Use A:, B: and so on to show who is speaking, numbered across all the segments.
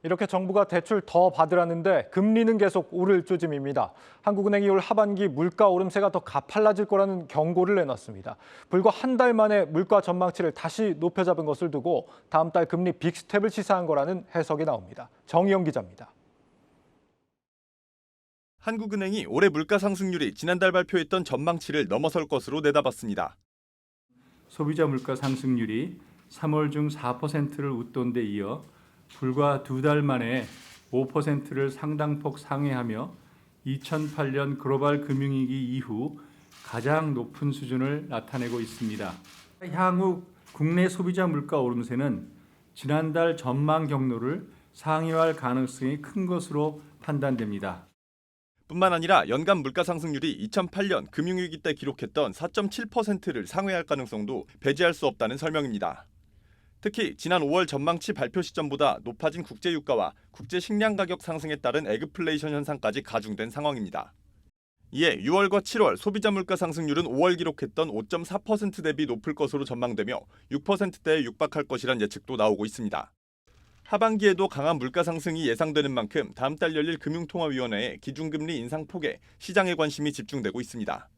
A: 이렇게 정부가 대출 더 받으라는데 금리는 계속 오를 조짐입니다. 한국은행이 올 하반기 물가 오름세가 더 가팔라질 거라는 경고를 내놨습니다. 불과 한 달 만에 물가 전망치를 다시 높여 잡은 것을 두고 다음 달 금리 빅스텝을 시사한 거라는 해석이 나옵니다. 정의영 기자입니다.
B: 한국은행이 올해 물가 상승률이 지난달 발표했던 전망치를 넘어설 것으로 내다봤습니다.
C: 소비자 물가 상승률이 3월 중 4%를 웃돈 데 이어 불과 2달 만에 5%를 상당폭 상회하며 2008년 글로벌 금융위기 이후 가장 높은 수준을 나타내고 있습니다. 향후 국내 소비자 물가 오름세는 지난달 전망 경로를 상회할 가능성이 큰 것으로 판단됩니다.
B: 뿐만 아니라 연간 물가 상승률이 2008년 금융위기 때 기록했던 4.7%를 상회할 가능성도 배제할 수 없다는 설명입니다. 특히 지난 5월 전망치 발표 시점보다 높아진 국제 유가와 국제 식량 가격 상승에 따른 에그플레이션 현상까지 가중된 상황입니다. 이에 6월과 7월 소비자 물가 상승률은 5월 기록했던 5.4% 대비 높을 것으로 전망되며 6%대에 육박할 것이란 예측도 나오고 있습니다. 하반기에도 강한 물가 상승이 예상되는 만큼 다음 달 열릴 금융통화위원회의 기준금리 인상폭에 시장의 관심이 집중되고 있습니다.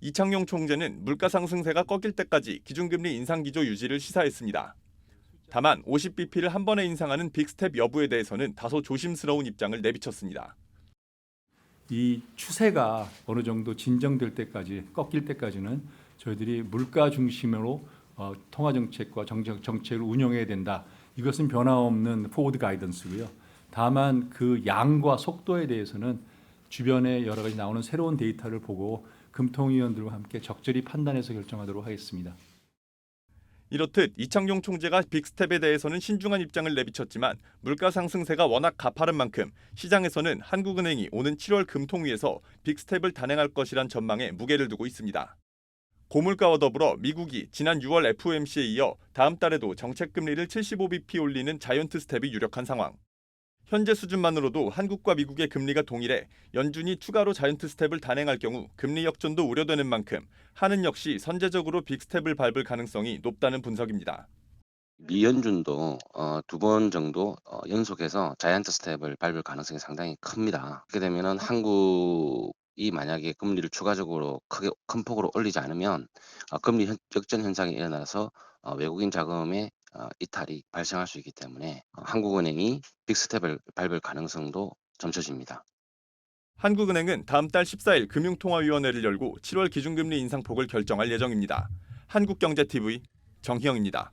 B: 이창용 총재는 물가 상승세가 꺾일 때까지 기준금리 인상 기조 유지를 시사했습니다. 다만 50bp를 한 번에 인상하는 빅스텝 여부에 대해서는 다소 조심스러운 입장을 내비쳤습니다.
C: 이 추세가 어느 정도 진정될 때까지, 꺾일 때까지는 저희들이 물가 중심으로 통화 정책과 정책을 운영해야 된다. 이것은 변함없는 포워드 가이던스고요. 다만 그 양과 속도에 대해서는 주변에 여러 가지 나오는 새로운 데이터를 보고 금통위원들과 함께 적절히 판단해서 결정하도록 하겠습니다.
B: 이렇듯 이창용 총재가 빅스텝에 대해서는 신중한 입장을 내비쳤지만 물가 상승세가 워낙 가파른 만큼 시장에서는 한국은행이 오는 7월 금통위에서 빅스텝을 단행할 것이란 전망에 무게를 두고 있습니다. 고물가와 더불어 미국이 지난 6월 FOMC에 이어 다음 달에도 정책금리를 75bp 올리는 자이언트 스텝이 유력한 상황. 현재 수준만으로도 한국과 미국의 금리가 동일해 연준이 추가로 자이언트 스텝을 단행할 경우 금리 역전도 우려되는 만큼 한은 역시 선제적으로 빅스텝을 밟을 가능성이 높다는 분석입니다.
D: 미 연준도 2번 정도 연속해서 자이언트 스텝을 밟을 가능성이 상당히 큽니다. 그렇게 되면은 한국이 만약에 금리를 추가적으로 큰 폭으로 올리지 않으면 금리 역전 현상이 일어나서 외국인 자금의 이탈이 발생할 수 있기 때문에 한국은행이 빅스텝을 밟을 가능성도 점쳐집니다.
B: 한국은행은 다음 달 14일 금융통화위원회를 열고 7월 기준금리 인상폭을 결정할 예정입니다. 한국경제TV 정희영입니다.